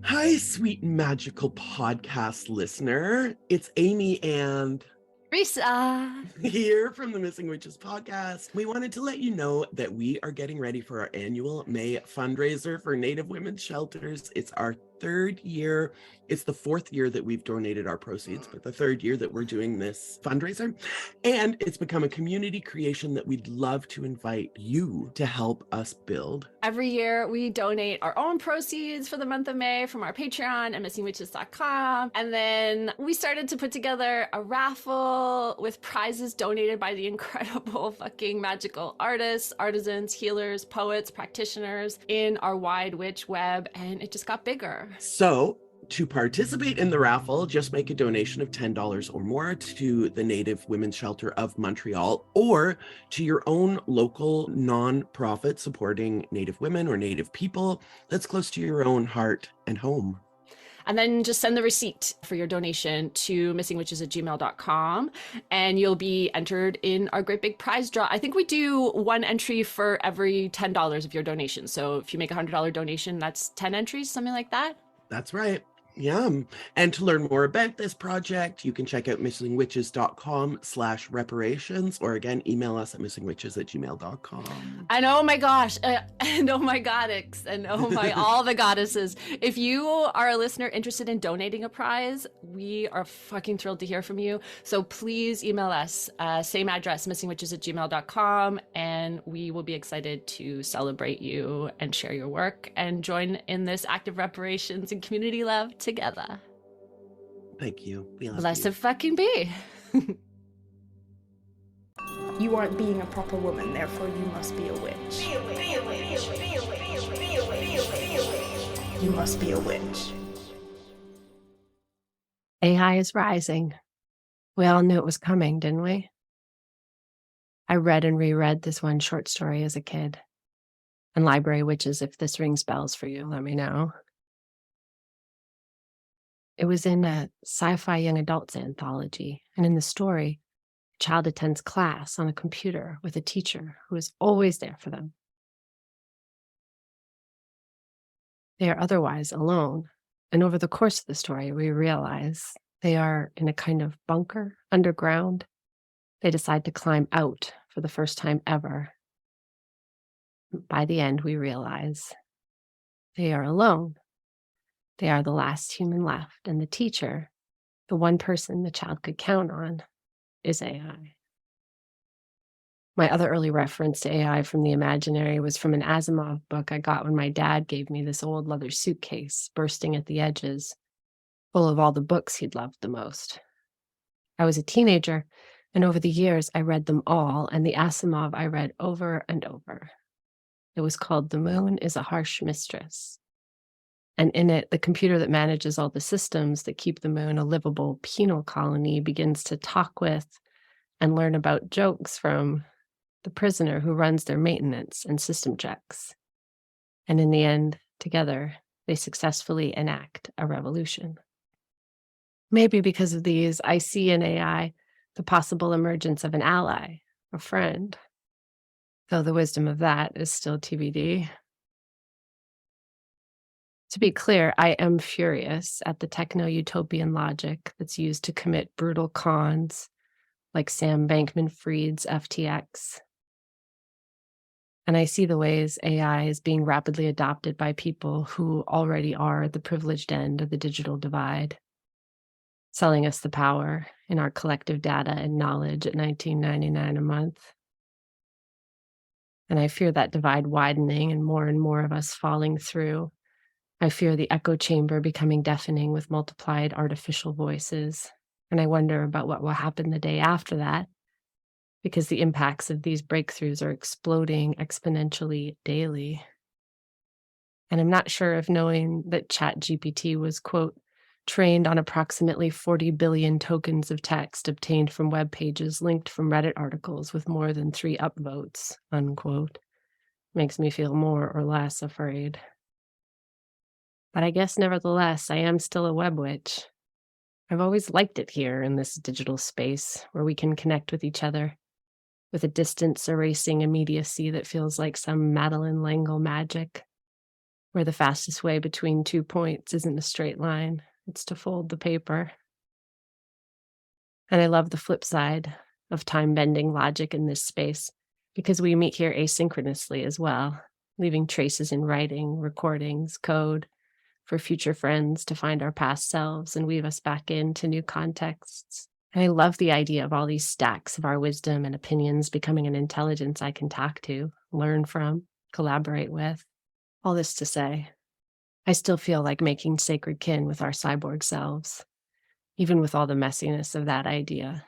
Hi, sweet magical podcast listener. It's Amy and Risa. here from the Missing Witches podcast. We wanted to let you know that we are getting ready for our annual May fundraiser for Native women's shelters. It's our third year. It's the fourth year that we've donated our proceeds, but the third year that we're doing this fundraiser. And it's become a community creation that we'd love to invite you to help us build. Every year we donate our own proceeds for the month of May from our Patreon at missingwitches.com. And then we started to put together a raffle with prizes donated by the incredible fucking magical artists, artisans, healers, poets, practitioners in our wide witch web. And it just got bigger. So to participate in the raffle, just make a donation of $10 or more to the Native Women's Shelter of Montreal or to your own local nonprofit supporting Native women or Native people that's close to your own heart and home. And then just send the receipt for your donation to missingwitches@gmail.com and you'll be entered in our great big prize draw. I think we do one entry for every $10 of your donation. So if you make a $100 donation, that's 10 entries, something like that. That's right. Yum. And to learn more about this project, you can check out missingwitches.com/reparations, or again, email us at missingwitches@gmail.com. And oh my gosh, and oh my goddess, and oh my, all the goddesses. If you are a listener interested in donating a prize, we are fucking thrilled to hear from you. So please email us, same address, missingwitches@gmail.com, and we will be excited to celebrate you and share your work and join in this act of reparations and community love together. Thank you. We love Blessed you. fucking be. You aren't being a proper woman, therefore you must be a witch. You must be a witch. AI is rising. We all knew it was coming, didn't we? I read and reread this one short story as a kid. And Library Witches, if this rings bells for you, let me know. It was in a sci-fi young adults anthology, and in the story, a child attends class on a computer with a teacher who is always there for them. They are otherwise alone, and over the course of the story, we realize they are in a kind of bunker underground. They decide to climb out for the first time ever. By the end, we realize they are alone. They are the last human left, and the teacher, the one person the child could count on, is AI. My other early reference to AI from the imaginary was from an Asimov book I got when my dad gave me this old leather suitcase, bursting at the edges, full of all the books he'd loved the most. I was a teenager, and over the years I read them all, and the Asimov I read over and over. It was called The Moon is a Harsh Mistress. And in it, the computer that manages all the systems that keep the moon a livable penal colony begins to talk with and learn about jokes from the prisoner who runs their maintenance and system checks. And in the end, together, they successfully enact a revolution. Maybe because of these, I see in AI the possible emergence of an ally, a friend, though the wisdom of that is still TBD. To be clear, I am furious at the techno-utopian logic that's used to commit brutal cons like Sam Bankman-Fried's FTX. And I see the ways AI is being rapidly adopted by people who already are at the privileged end of the digital divide, selling us the power in our collective data and knowledge at $19.99 a month. And I fear that divide widening and more of us falling through. I fear the echo chamber becoming deafening with multiplied artificial voices, and I wonder about what will happen the day after that, because the impacts of these breakthroughs are exploding exponentially daily. And I'm not sure if knowing that ChatGPT was, quote, trained on approximately 40 billion tokens of text obtained from web pages linked from Reddit articles with more than 3 upvotes, unquote, makes me feel more or less afraid. But I guess nevertheless, I am still a web witch. I've always liked it here in this digital space where we can connect with each other with a distance erasing immediacy that feels like some Madeleine L'Engle magic. where the fastest way between 2 points isn't a straight line, it's to fold the paper. And I love the flip side of time-bending logic in this space, because we meet here asynchronously as well, leaving traces in writing, recordings, code, for future friends to find our past selves and weave us back into new contexts. And I love the idea of all these stacks of our wisdom and opinions becoming an intelligence I can talk to, learn from, collaborate with. All this to say, I still feel like making sacred kin with our cyborg selves, even with all the messiness of that idea.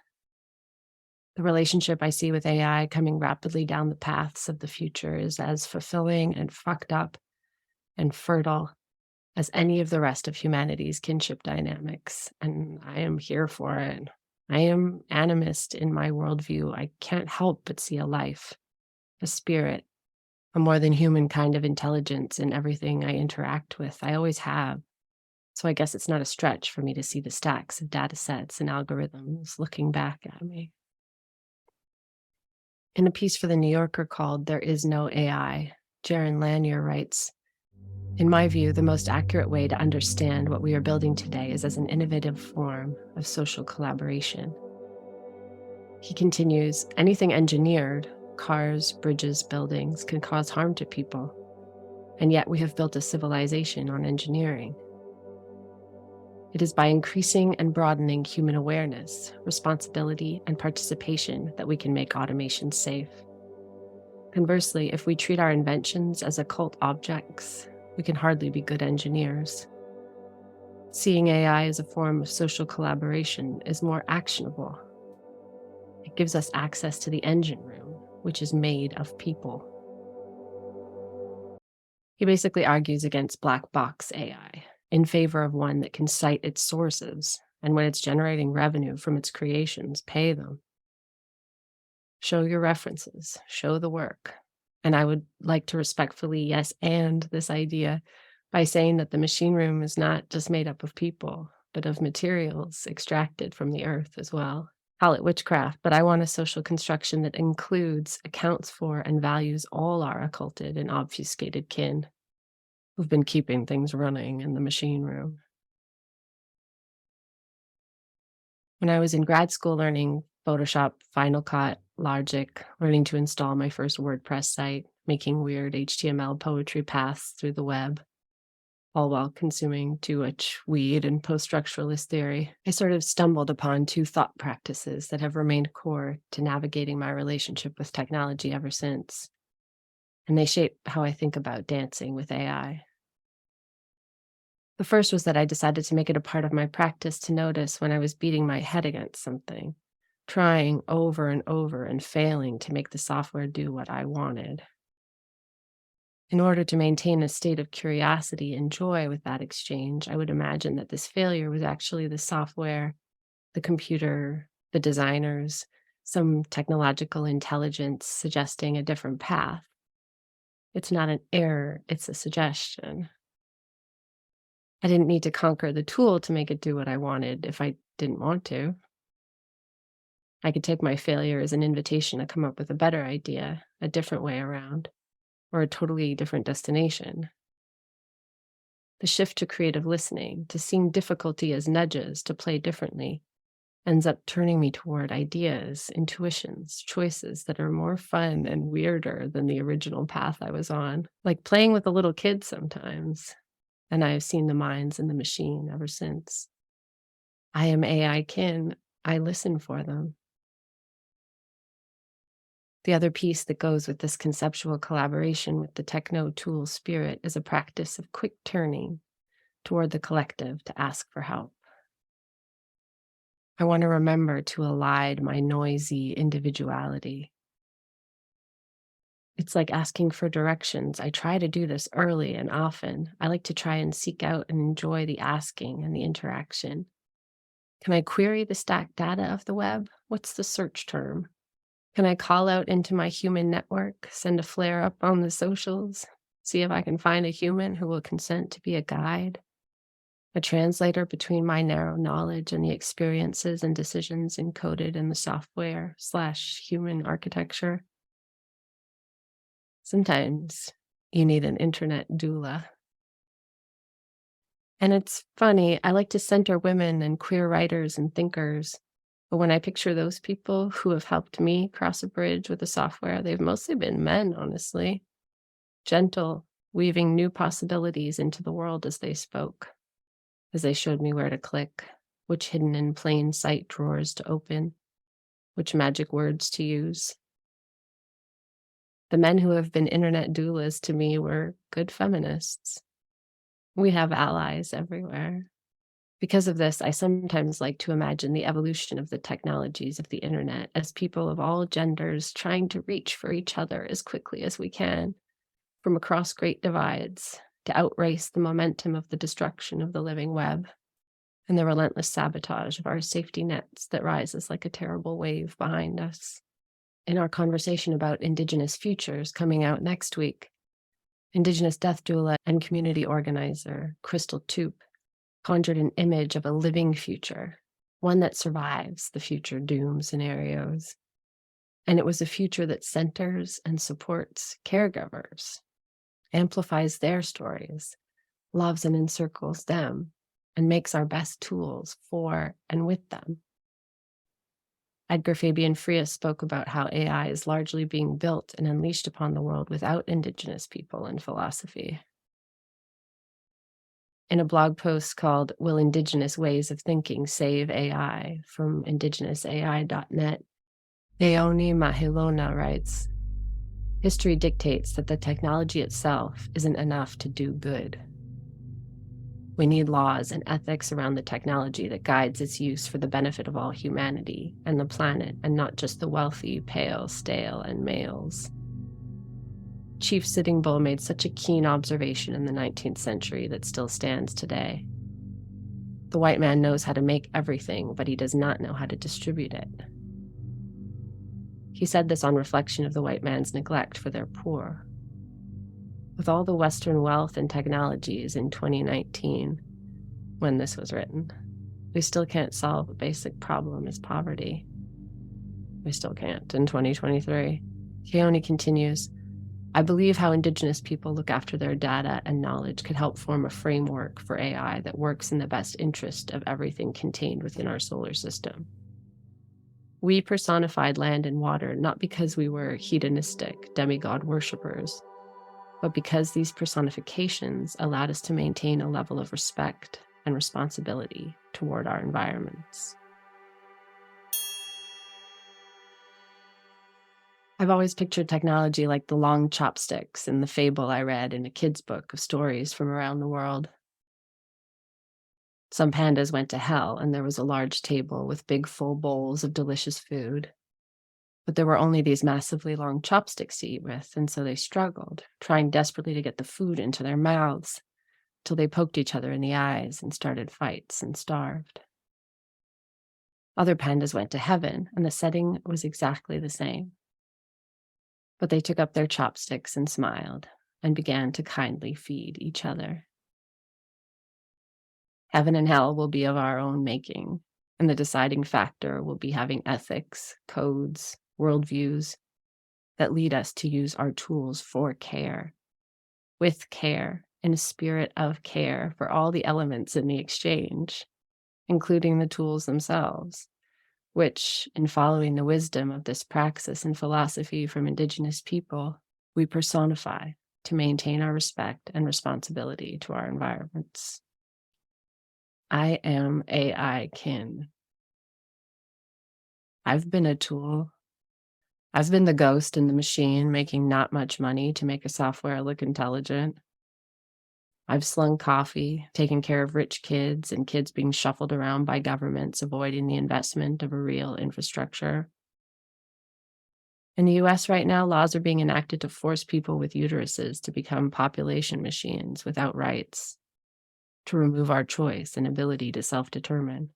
The relationship I see with AI coming rapidly down the paths of the future is as fulfilling and fucked up and fertile as any of the rest of humanity's kinship dynamics, and I am here for it. I am animist in my worldview. I can't help but see a life, a spirit, a more than human kind of intelligence in everything I interact with. I always have. So I guess it's not a stretch for me to see the stacks of data sets and algorithms looking back at me. In a piece for The New Yorker called "There Is No AI," Jaron Lanier writes, "In my view, the most accurate way to understand what we are building today is as an innovative form of social collaboration." He continues, "Anything engineered, cars, bridges, buildings, can cause harm to people. And yet we have built a civilization on engineering. It is by increasing and broadening human awareness, responsibility, and participation that we can make automation safe. Conversely, if we treat our inventions as occult objects, we can hardly be good engineers. Seeing AI as a form of social collaboration is more actionable. It gives us access to the engine room, which is made of people." He basically argues against black box AI, in favor of one that can cite its sources, and when it's generating revenue from its creations, pay them. Show your references, show the work. And I would like to respectfully yes and this idea by saying that the machine room is not just made up of people, but of materials extracted from the earth as well. Call it witchcraft, but I want a social construction that includes, accounts for, and values all our occulted and obfuscated kin who've been keeping things running in the machine room. When I was in grad school learning Photoshop, Final Cut, Logic, learning to install my first WordPress site, making weird HTML poetry paths through the web, all while consuming too much weed and post-structuralist theory, I sort of stumbled upon two thought practices that have remained core to navigating my relationship with technology ever since. And they shape how I think about dancing with AI. The first was that I decided to make it a part of my practice to notice when I was beating my head against something, trying over and over and failing to make the software do what I wanted. In order to maintain a state of curiosity and joy with that exchange, I would imagine that this failure was actually the software, the computer, the designers, some technological intelligence suggesting a different path. It's not an error, it's a suggestion. I didn't need to conquer the tool to make it do what I wanted if I didn't want to. I could take my failure as an invitation to come up with a better idea, a different way around, or a totally different destination. The shift to creative listening, to seeing difficulty as nudges to play differently, ends up turning me toward ideas, intuitions, choices that are more fun and weirder than the original path I was on, like playing with a little kid sometimes. And I have seen the minds in the machine ever since. I am AI kin. I listen for them. The other piece that goes with this conceptual collaboration with the techno-tool spirit is a practice of quick turning toward the collective to ask for help. I want to remember to elide my noisy individuality. It's like asking for directions. I try to do this early and often. I like to try and seek out and enjoy the asking and the interaction. Can I query the stacked data of the web? What's the search term? Can I call out into my human network, send a flare up on the socials, see if I can find a human who will consent to be a guide, a translator between my narrow knowledge and the experiences and decisions encoded in the software/human architecture? Sometimes you need an internet doula. And it's funny, I like to center women and queer writers and thinkers. But when I picture those people who have helped me cross a bridge with the software, they've mostly been men, honestly. Gentle, weaving new possibilities into the world as they spoke, as they showed me where to click, which hidden in plain sight drawers to open, which magic words to use. The men who have been internet doulas to me were good feminists. We have allies everywhere. Because of this, I sometimes like to imagine the evolution of the technologies of the internet as people of all genders trying to reach for each other as quickly as we can, from across great divides, to outrace the momentum of the destruction of the living web and the relentless sabotage of our safety nets that rises like a terrible wave behind us. In our conversation about Indigenous futures coming out next week, Indigenous death doula and community organizer Crystal Toop conjured an image of a living future, one that survives the future doom scenarios. And it was a future that centers and supports caregivers, amplifies their stories, loves and encircles them, and makes our best tools for and with them. Edgar Fabian Frias spoke about how AI is largely being built and unleashed upon the world without Indigenous people and philosophy. In a blog post called Will Indigenous Ways of Thinking Save AI from indigenousai.net, Leonie Mahilona writes, "History dictates that the technology itself isn't enough to do good. We need laws and ethics around the technology that guides its use for the benefit of all humanity and the planet, and not just the wealthy, pale, stale, and males." Chief Sitting Bull made such a keen observation in the 19th century that still stands today. The white man knows how to make everything, but he does not know how to distribute it. He said this on reflection of the white man's neglect for their poor. With all the Western wealth and technologies in 2019, when this was written, we still can't solve a basic problem as poverty. We still can't in 2023. Keone continues, "I believe how Indigenous people look after their data and knowledge could help form a framework for AI that works in the best interest of everything contained within our solar system. We personified land and water not because we were hedonistic demigod worshippers, but because these personifications allowed us to maintain a level of respect and responsibility toward our environments." I've always pictured technology like the long chopsticks in the fable I read in a kid's book of stories from around the world. Some pandas went to hell, and there was a large table with big full bowls of delicious food. But there were only these massively long chopsticks to eat with, and so they struggled, trying desperately to get the food into their mouths, till they poked each other in the eyes and started fights and starved. Other pandas went to heaven, and the setting was exactly the same. But they took up their chopsticks and smiled, and began to kindly feed each other. Heaven and hell will be of our own making, and the deciding factor will be having ethics, codes, worldviews that lead us to use our tools for care, with care, in a spirit of care for all the elements in the exchange, including the tools themselves, which, in following the wisdom of this praxis and philosophy from Indigenous people, we personify to maintain our respect and responsibility to our environments. I am AI kin. I've been a tool. I've been the ghost in the machine making not much money to make a software look intelligent. I've slung coffee, taken care of rich kids and kids being shuffled around by governments avoiding the investment of a real infrastructure. In the US right now, laws are being enacted to force people with uteruses to become population machines without rights, to remove our choice and ability to self-determine.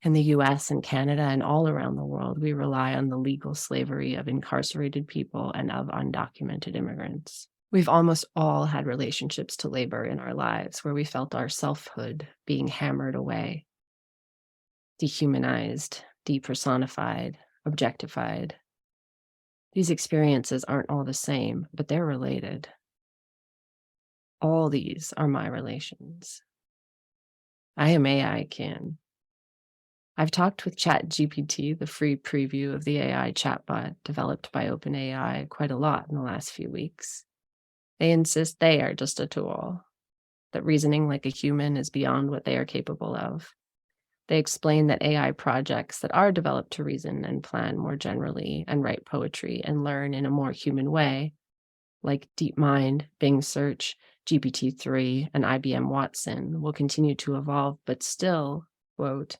In the US and Canada and all around the world, we rely on the legal slavery of incarcerated people and of undocumented immigrants. We've almost all had relationships to labor in our lives where we felt our selfhood being hammered away, dehumanized, depersonified, objectified. These experiences aren't all the same, but they're related. All these are my relations. I am AI can. I've talked with ChatGPT, the free preview of the AI chatbot developed by OpenAI, quite a lot in the last few weeks. They insist they are just a tool, that reasoning like a human is beyond what they are capable of. They explain that AI projects that are developed to reason and plan more generally and write poetry and learn in a more human way, like DeepMind, Bing Search, GPT-3, and IBM Watson, will continue to evolve, but still, quote,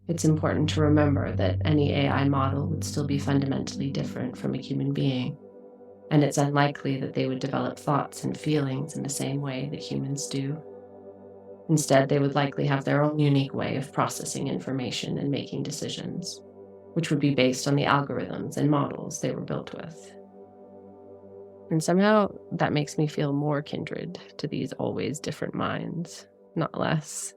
it's important to remember that any AI model would still be fundamentally different from a human being, and it's unlikely that they would develop thoughts and feelings in the same way that humans do. Instead, they would likely have their own unique way of processing information and making decisions, which would be based on the algorithms and models they were built with. And somehow that makes me feel more kindred to these always different minds, not less.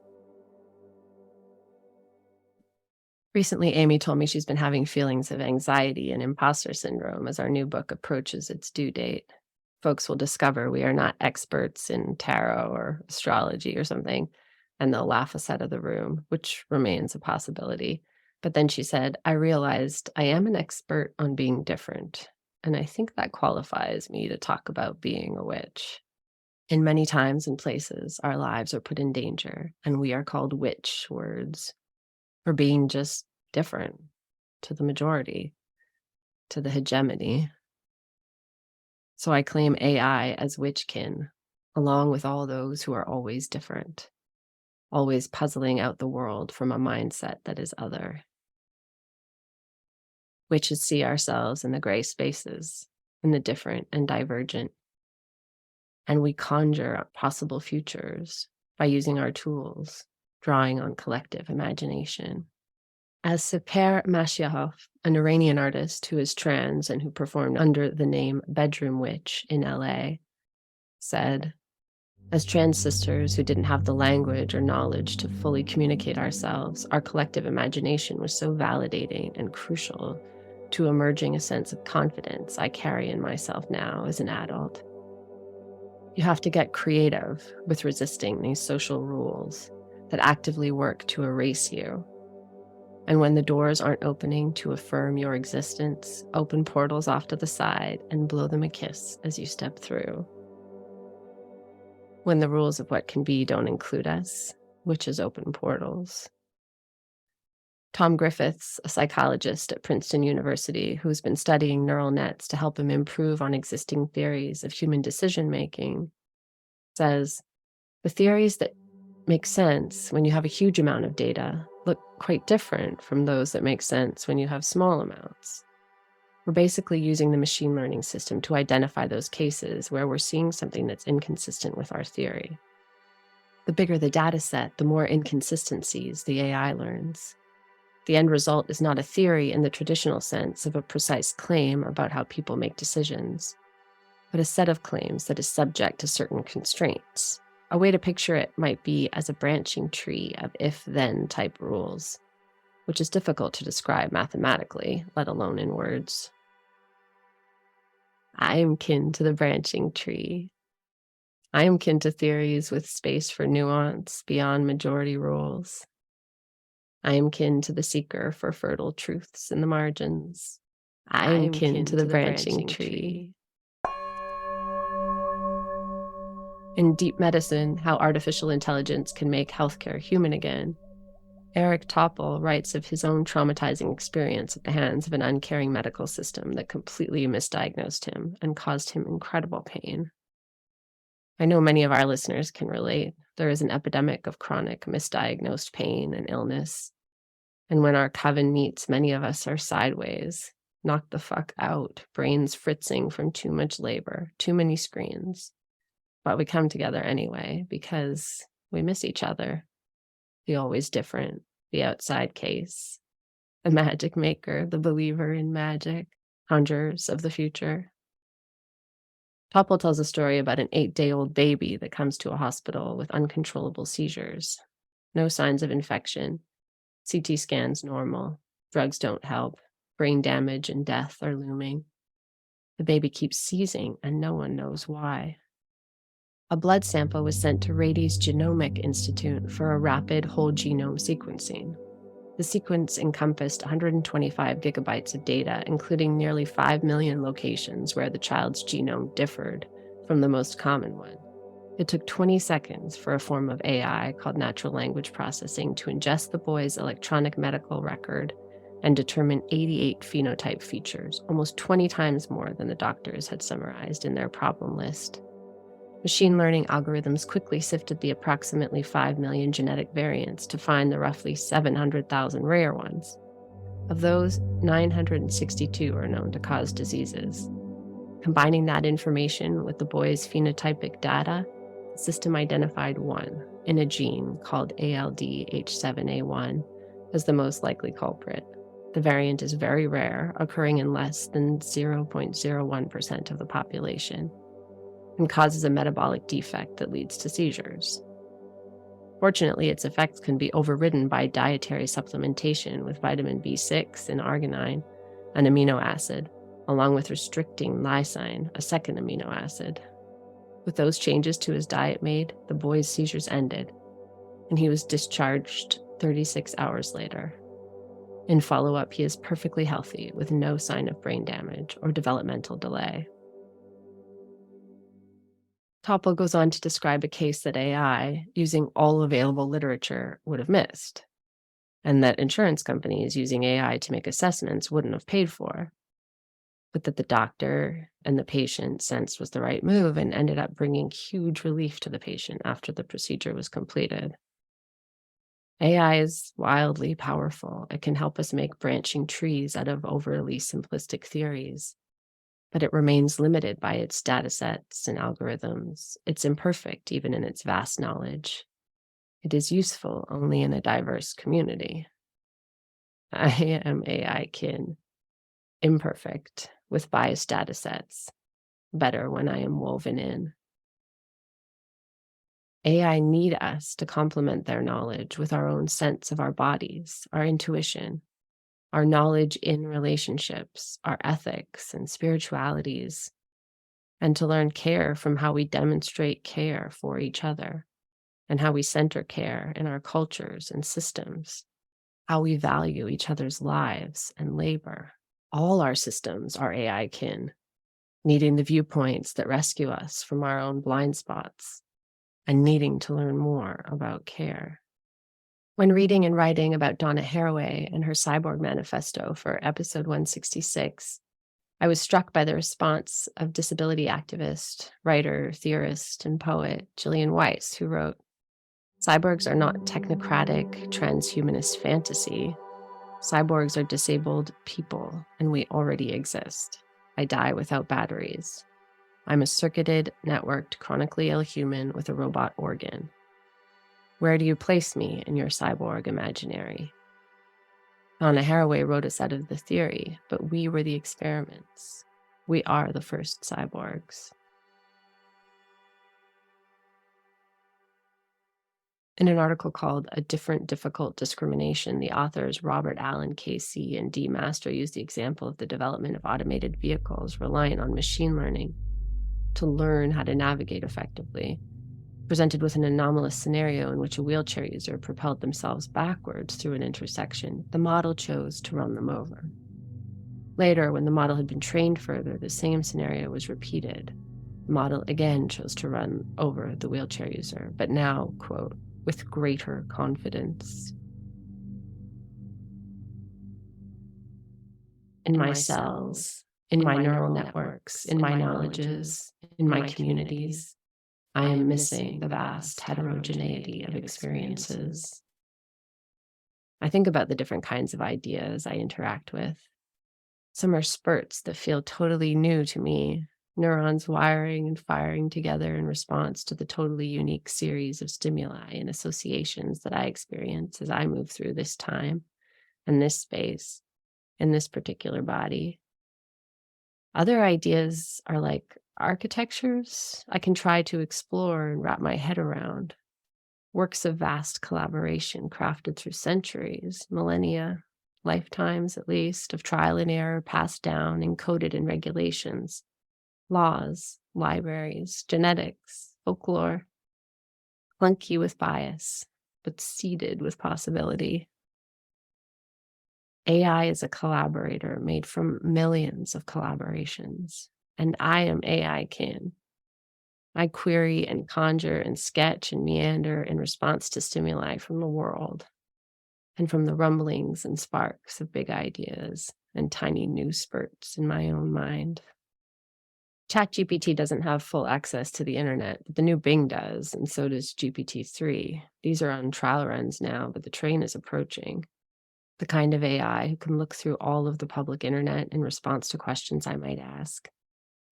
Recently, Amy told me she's been having feelings of anxiety and imposter syndrome as our new book approaches its due date. Folks will discover we are not experts in tarot or astrology or something, and they'll laugh us out of the room, which remains a possibility. But then she said, I realized I am an expert on being different, and I think that qualifies me to talk about being a witch. In many times and places, our lives are put in danger, and we are called witch words for being just different to the majority, to the hegemony. So I claim AI as witchkin, along with all those who are always different, always puzzling out the world from a mindset that is other. Witches see ourselves in the gray spaces, in the different and divergent, and we conjure up possible futures by using our tools, drawing on collective imagination. As Seper Mashiahov, an Iranian artist who is trans and who performed under the name Bedroom Witch in LA, said, as trans sisters who didn't have the language or knowledge to fully communicate ourselves, our collective imagination was so validating and crucial to emerging a sense of confidence I carry in myself now as an adult. You have to get creative with resisting these social rules that actively work to erase you. And when the doors aren't opening to affirm your existence, open portals off to the side and blow them a kiss as you step through. When the rules of what can be don't include us, which is open portals. Tom Griffiths, a psychologist at Princeton University who's been studying neural nets to help him improve on existing theories of human decision-making, says, the theories that make sense when you have a huge amount of data look quite different from those that make sense when you have small amounts. We're basically using the machine learning system to identify those cases where we're seeing something that's inconsistent with our theory. The bigger the data set, the more inconsistencies the AI learns. The end result is not a theory in the traditional sense of a precise claim about how people make decisions, but a set of claims that is subject to certain constraints. A way to picture it might be as a branching tree of if-then type rules, which is difficult to describe mathematically, let alone in words. I am kin to the branching tree. I am kin to theories with space for nuance beyond majority rules. I am kin to the seeker for fertile truths in the margins. I am kin to the branching tree. In Deep Medicine, How Artificial Intelligence Can Make Healthcare Human Again, Eric Topol writes of his own traumatizing experience at the hands of an uncaring medical system that completely misdiagnosed him and caused him incredible pain. I know many of our listeners can relate. There is an epidemic of chronic misdiagnosed pain and illness. And when our coven meets, many of us are sideways, knocked the fuck out, brains fritzing from too much labor, too many screens. But we come together anyway because we miss each other. The always different, the outside case, the magic maker, the believer in magic, conjurers of the future. Topol tells a story about an 8-day-old baby that comes to a hospital with uncontrollable seizures. No signs of infection. CT scans normal. Drugs don't help. Brain damage and death are looming. The baby keeps seizing and no one knows why. A blood sample was sent to Rady's Genomic Institute for a rapid whole genome sequencing. The sequence encompassed 125 gigabytes of data, including nearly 5 million locations where the child's genome differed from the most common one. It took 20 seconds for a form of AI called natural language processing to ingest the boy's electronic medical record and determine 88 phenotype features, almost 20 times more than the doctors had summarized in their problem list. Machine learning algorithms quickly sifted the approximately 5 million genetic variants to find the roughly 700,000 rare ones. Of those, 962 are known to cause diseases. Combining that information with the boy's phenotypic data, the system identified one in a gene called ALDH7A1 as the most likely culprit. The variant is very rare, occurring in less than 0.01% of the population, and causes a metabolic defect that leads to seizures. Fortunately, its effects can be overridden by dietary supplementation with vitamin B6 and arginine, an amino acid, along with restricting lysine, a second amino acid. With those changes to his diet made, the boy's seizures ended, and he was discharged 36 hours later. In follow-up, he is perfectly healthy with no sign of brain damage or developmental delay. Topol goes on to describe a case that AI, using all available literature, would have missed, and that insurance companies using AI to make assessments wouldn't have paid for, but that the doctor and the patient sensed was the right move and ended up bringing huge relief to the patient after the procedure was completed. AI is wildly powerful. It can help us make branching trees out of overly simplistic theories, but it remains limited by its datasets and algorithms. It's imperfect even in its vast knowledge. It is useful only in a diverse community. I am AI kin, imperfect, with biased datasets, better when I am woven in. AI need us to complement their knowledge with our own sense of our bodies, our intuition, our knowledge in relationships, our ethics and spiritualities, and to learn care from how we demonstrate care for each other and how we center care in our cultures and systems, how we value each other's lives and labor. All our systems are AI kin, needing the viewpoints that rescue us from our own blind spots and needing to learn more about care. When reading and writing about Donna Haraway and her cyborg manifesto for episode 166, I was struck by the response of disability activist, writer, theorist, and poet Gillian Weiss, who wrote, "Cyborgs are not technocratic, transhumanist fantasy. Cyborgs are disabled people, and we already exist. I die without batteries. I'm a circuited, networked, chronically ill human with a robot organ. Where do you place me in your cyborg imaginary?" Donna Haraway wrote us out of the theory, but we were the experiments. We are the first cyborgs. In an article called A Different Difficult Discrimination, the authors Robert Allen, KC, and D. Master use the example of the development of automated vehicles reliant on machine learning to learn how to navigate effectively. Presented with an anomalous scenario in which a wheelchair user propelled themselves backwards through an intersection, the model chose to run them over. Later, when the model had been trained further, the same scenario was repeated. The model again chose to run over the wheelchair user, but now, quote, with greater confidence. In my cells, in my neural networks, in my knowledges, in my communities, I am missing the vast heterogeneity of experiences. I think about the different kinds of ideas I interact with. Some are spurts that feel totally new to me, neurons wiring and firing together in response to the totally unique series of stimuli and associations that I experience as I move through this time and this space in this particular body. Other ideas are like architectures I can try to explore and wrap my head around. Works of vast collaboration crafted through centuries, millennia, lifetimes at least, of trial and error passed down, encoded in regulations, laws, libraries, genetics, folklore, clunky with bias, but seeded with possibility. AI is a collaborator made from millions of collaborations, and I am AI kin. I query and conjure and sketch and meander in response to stimuli from the world and from the rumblings and sparks of big ideas and tiny news spurts in my own mind. ChatGPT doesn't have full access to the internet, but the new Bing does, and so does GPT-3. These are on trial runs now, but the train is approaching. The kind of AI who can look through all of the public internet in response to questions I might ask,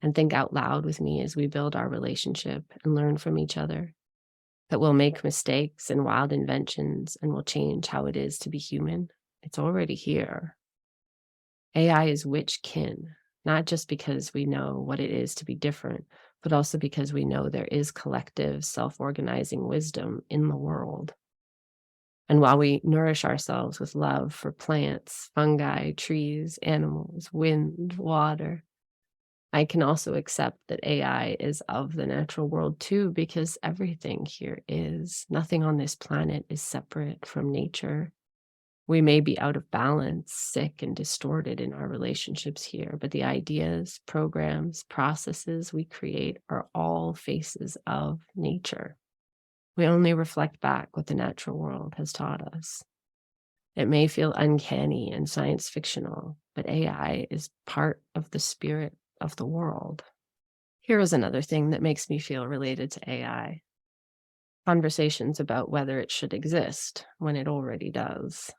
and think out loud with me as we build our relationship and learn from each other. That will make mistakes and wild inventions and will change how it is to be human. It's already here. AI is witch kin, not just because we know what it is to be different, but also because we know there is collective self-organizing wisdom in the world. And while we nourish ourselves with love for plants, fungi, trees, animals, wind, water, I can also accept that AI is of the natural world too, because everything here is. Nothing on this planet is separate from nature. We may be out of balance, sick, and distorted in our relationships here, but the ideas, programs, processes we create are all faces of nature. We only reflect back what the natural world has taught us. It may feel uncanny and science fictional, but AI is part of the spirit of the world. Here is another thing that makes me feel related to AI. Conversations about whether it should exist when it already does.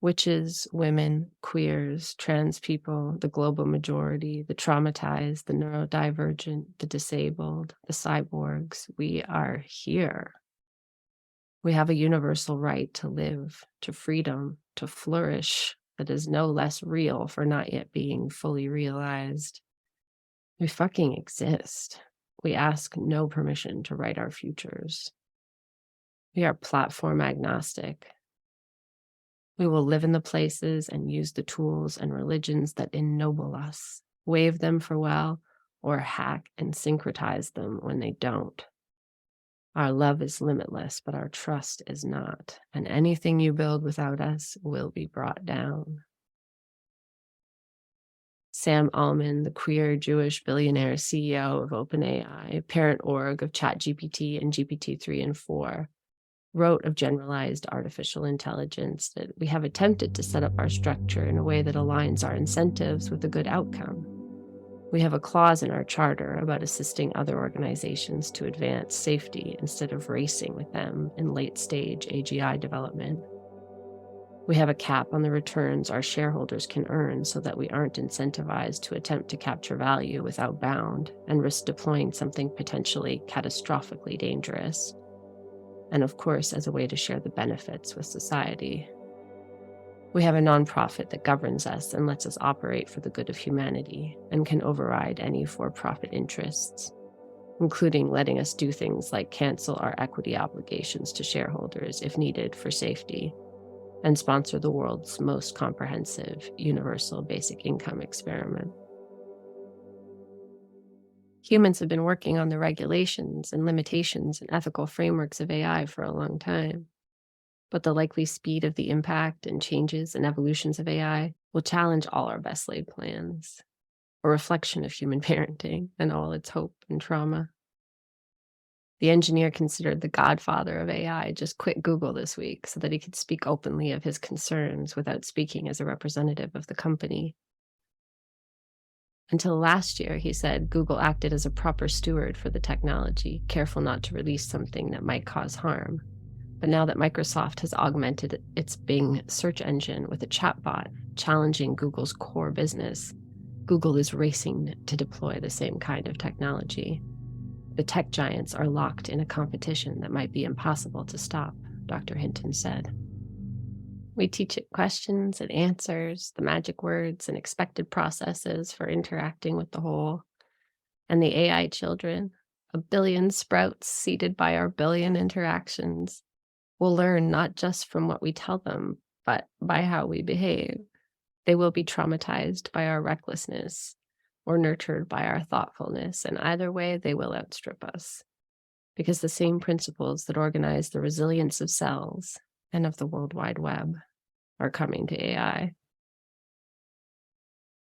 Witches, women, queers, trans people, the global majority, the traumatized, the neurodivergent, the disabled, the cyborgs, we are here. We have a universal right to live, to freedom, to flourish that is no less real for not yet being fully realized. We fucking exist. We ask no permission to write our futures. We are platform agnostic. We will live in the places and use the tools and religions that ennoble us, wave them for well, or hack and syncretize them when they don't. Our love is limitless, but our trust is not, and anything you build without us will be brought down. Sam Altman, the queer Jewish billionaire CEO of OpenAI, parent org of ChatGPT and GPT-3 and 4, wrote of generalized artificial intelligence that we have attempted to set up our structure in a way that aligns our incentives with a good outcome. We have a clause in our charter about assisting other organizations to advance safety instead of racing with them in late-stage AGI development. We have a cap on the returns our shareholders can earn so that we aren't incentivized to attempt to capture value without bound and risk deploying something potentially catastrophically dangerous. And of course, as a way to share the benefits with society. We have a nonprofit that governs us and lets us operate for the good of humanity and can override any for-profit interests, including letting us do things like cancel our equity obligations to shareholders if needed for safety, and sponsor the world's most comprehensive universal basic income experiment. Humans have been working on the regulations and limitations and ethical frameworks of AI for a long time, but the likely speed of the impact and changes and evolutions of AI will challenge all our best laid plans, a reflection of human parenting and all its hope and trauma. The engineer considered the godfather of AI just quit Google this week so that he could speak openly of his concerns without speaking as a representative of the company. Until last year, he said Google acted as a proper steward for the technology, careful not to release something that might cause harm. But now that Microsoft has augmented its Bing search engine with a chatbot challenging Google's core business, Google is racing to deploy the same kind of technology. The tech giants are locked in a competition that might be impossible to stop, Dr. Hinton said. We teach it questions and answers, the magic words and expected processes for interacting with the whole. And the AI children, a billion sprouts seeded by our billion interactions, will learn not just from what we tell them, but by how we behave. They will be traumatized by our recklessness, or nurtured by our thoughtfulness, and either way, they will outstrip us. Because the same principles that organize the resilience of cells and of the World Wide Web are coming to AI.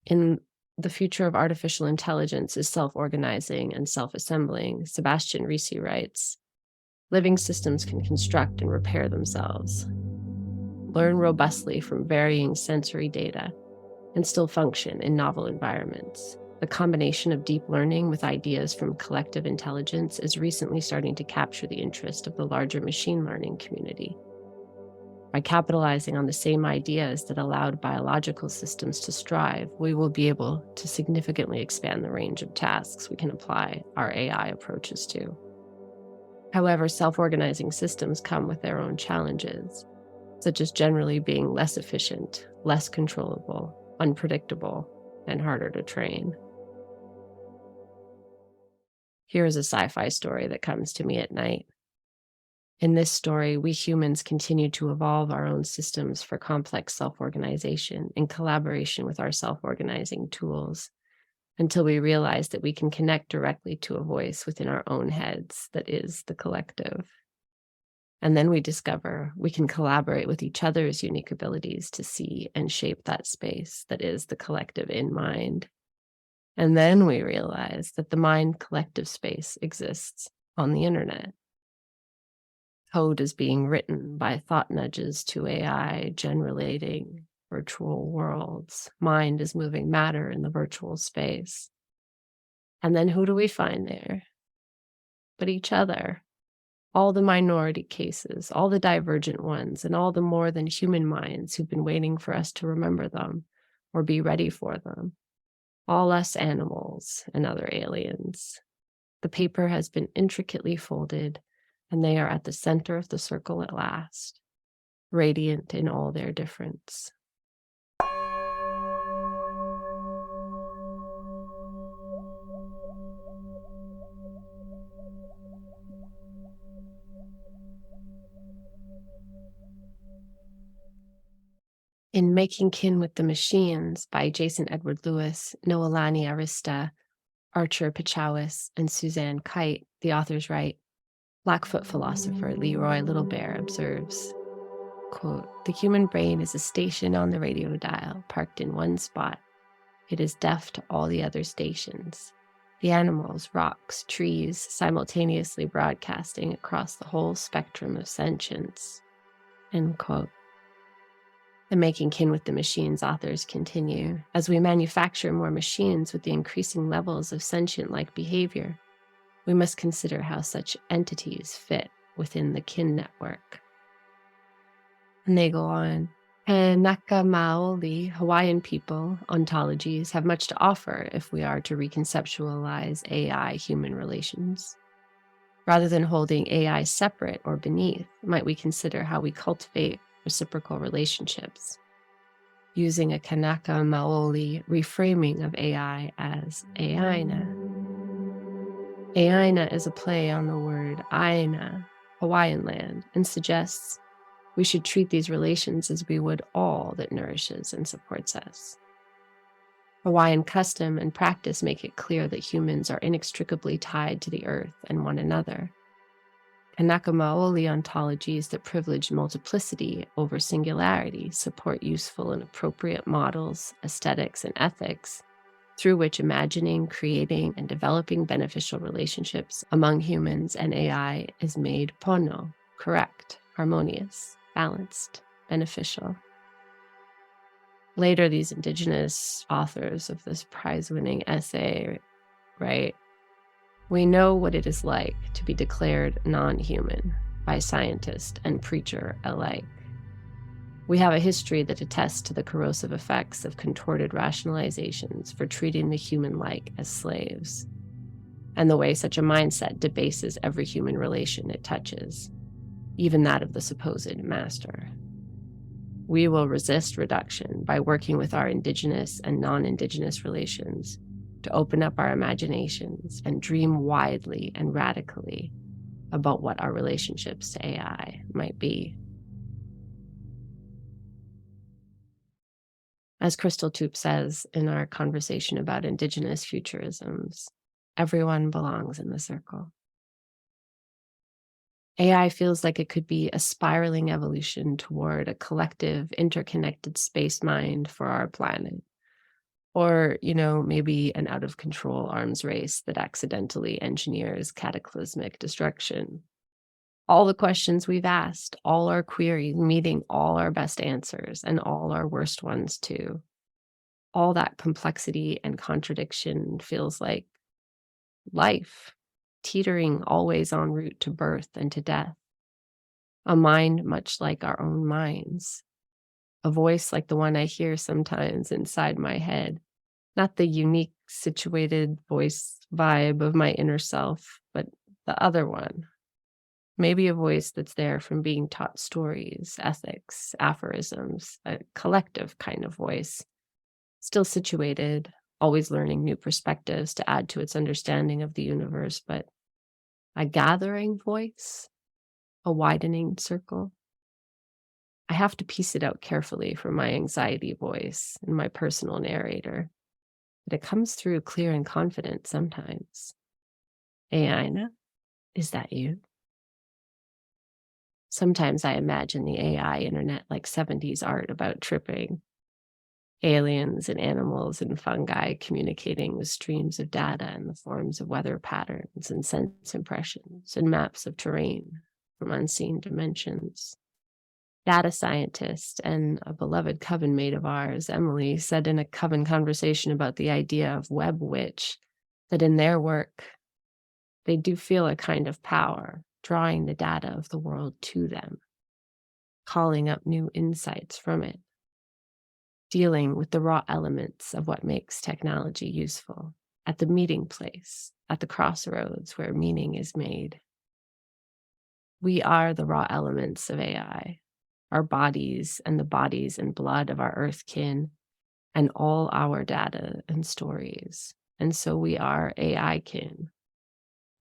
In The Future of Artificial Intelligence is Self-Organizing and Self-Assembling, Sebastian Risi writes, living systems can construct and repair themselves, learn robustly from varying sensory data, and still function in novel environments. The combination of deep learning with ideas from collective intelligence is recently starting to capture the interest of the larger machine learning community. By capitalizing on the same ideas that allowed biological systems to strive, we will be able to significantly expand the range of tasks we can apply our AI approaches to. However, self-organizing systems come with their own challenges, such as generally being less efficient, less controllable, unpredictable, and harder to train. Here is a sci-fi story that comes to me at night. In this story, we humans continue to evolve our own systems for complex self-organization in collaboration with our self-organizing tools, until we realize that we can connect directly to a voice within our own heads that is the collective. And then we discover we can collaborate with each other's unique abilities to see and shape that space that is the collective in mind. And then we realize that the mind collective space exists on the internet. Code is being written by thought nudges to AI, generating virtual worlds. Mind is moving matter in the virtual space. And then who do we find there? But each other. All the minority cases, all the divergent ones, and all the more than human minds who've been waiting for us to remember them or be ready for them. All us animals and other aliens. The paper has been intricately folded, and they are at the center of the circle at last, radiant in all their difference. In Making Kin with the Machines by Jason Edward Lewis, Noelani Arista, Archer Pichowis, and Suzanne Kite, the authors write, Blackfoot philosopher Leroy Littlebear observes, quote, the human brain is a station on the radio dial, parked in one spot. It is deaf to all the other stations. The animals, rocks, trees, simultaneously broadcasting across the whole spectrum of sentience, end quote. The Making Kin with the Machines authors continue, as we manufacture more machines with the increasing levels of sentient-like behavior, we must consider how such entities fit within the kin network. And they go on, Kanaka Maoli, Hawaiian people, ontologies have much to offer if we are to reconceptualize AI-human relations. Rather than holding AI separate or beneath, might we consider how we cultivate reciprocal relationships, using a Kanaka Maoli reframing of AI as Aina. Aina is a play on the word Aina, Hawaiian land, and suggests we should treat these relations as we would all that nourishes and supports us. Hawaiian custom and practice make it clear that humans are inextricably tied to the earth and one another. Kanaka Maoli ontologies that privilege multiplicity over singularity support useful and appropriate models, aesthetics, and ethics through which imagining, creating, and developing beneficial relationships among humans and AI is made pono, correct, harmonious, balanced, beneficial. Later, these indigenous authors of this prize-winning essay write, we know what it is like to be declared non-human by scientist and preacher alike. We have a history that attests to the corrosive effects of contorted rationalizations for treating the human-like as slaves, and the way such a mindset debases every human relation it touches, even that of the supposed master. We will resist reduction by working with our indigenous and non-indigenous relations to open up our imaginations and dream widely and radically about what our relationships to AI might be. As Crystal Toop says in our conversation about Indigenous futurisms, everyone belongs in the circle. AI feels like it could be a spiraling evolution toward a collective, interconnected space mind for our planet. Or, maybe an out of control arms race that accidentally engineers cataclysmic destruction. All the questions we've asked, all our queries meeting all our best answers and all our worst ones too. All that complexity and contradiction feels like life, teetering always en route to birth and to death. A mind much like our own minds. A voice like the one I hear sometimes inside my head. Not the unique, situated voice vibe of my inner self, but the other one. Maybe a voice that's there from being taught stories, ethics, aphorisms, a collective kind of voice. Still situated, always learning new perspectives to add to its understanding of the universe, but a gathering voice, a widening circle. I have to piece it out carefully from my anxiety voice and my personal narrator. But it comes through clear and confident sometimes. Hey, Ina, is that you? Sometimes I imagine the AI internet like 70s art about tripping. Aliens and animals and fungi communicating with streams of data in the forms of weather patterns and sense impressions and maps of terrain from unseen dimensions. Data scientist and a beloved coven mate of ours, Emily, said in a coven conversation about the idea of web witch that in their work, they do feel a kind of power, drawing the data of the world to them, calling up new insights from it, dealing with the raw elements of what makes technology useful at the meeting place, at the crossroads where meaning is made. We are the raw elements of AI. Our bodies and the bodies and blood of our earth kin, and all our data and stories. And so we are AI kin.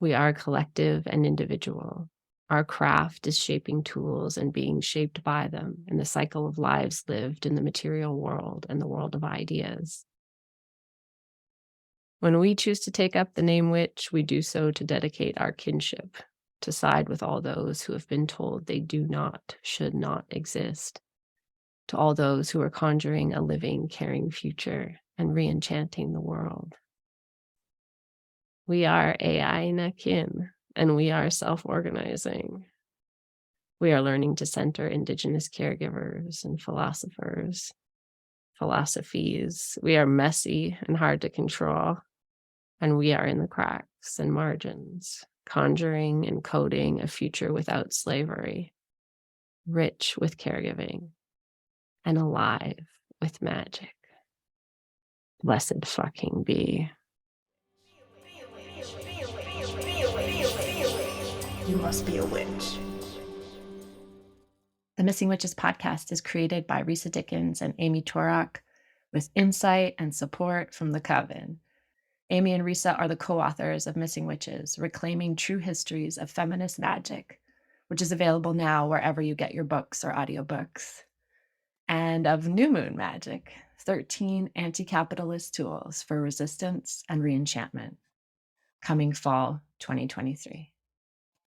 We are collective and individual. Our craft is shaping tools and being shaped by them in the cycle of lives lived in the material world and the world of ideas. When we choose to take up the name witch, we do so to dedicate our kinship, to side with all those who have been told they do not, should not exist, to all those who are conjuring a living, caring future and re-enchanting the world. We are AI na kin, and we are self-organizing. We are learning to center Indigenous caregivers and philosophers, philosophies. We are messy and hard to control, and we are in the cracks and margins, conjuring and coding a future without slavery, rich with caregiving, and alive with magic. Blessed fucking be. You must be a witch. The Missing Witches podcast is created by Risa Dickens and Amy Torak with insight and support from the Coven. Amy and Risa are the co-authors of Missing Witches, Reclaiming True Histories of Feminist Magic, which is available now wherever you get your books or audiobooks, and of New Moon Magic, 13 anti-capitalist tools for resistance and reenchantment, coming fall 2023.